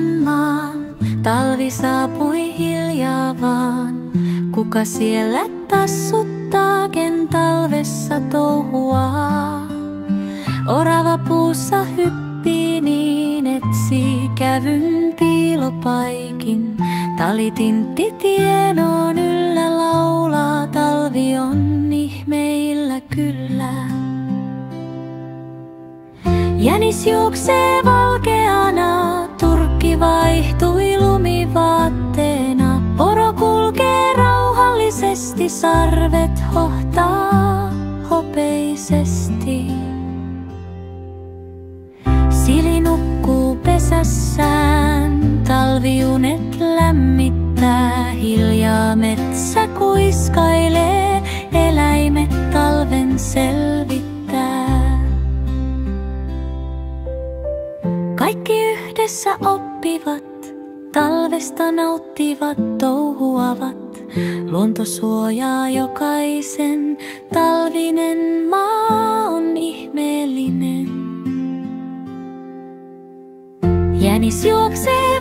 isänmaan, talvi saapui hiljaa vaan. Kuka siellä tassuttaaken talvessa touhuaa? Orava puussa hyppii niin etsii kävyn piilopaikin. Talitintti tienoon yllä laulaa, talvi on ihmeillä kyllä. Jänis juoksee valkeana, turkki vaihtui lumivaatteena. Poro kulkee rauhallisesti, sarvet hohtaa hopeisesti. Sili nukkuu pesässään, talviunet lämmittää. Hiljaa metsä kuiskailee, eläimet talven selvittää. Kaikki yhdessä oppivat, talvesta nauttivat, touhuavat. Luonto suojaa jokaisen, talvinen maa on ihmeellinen. Jänis juoksee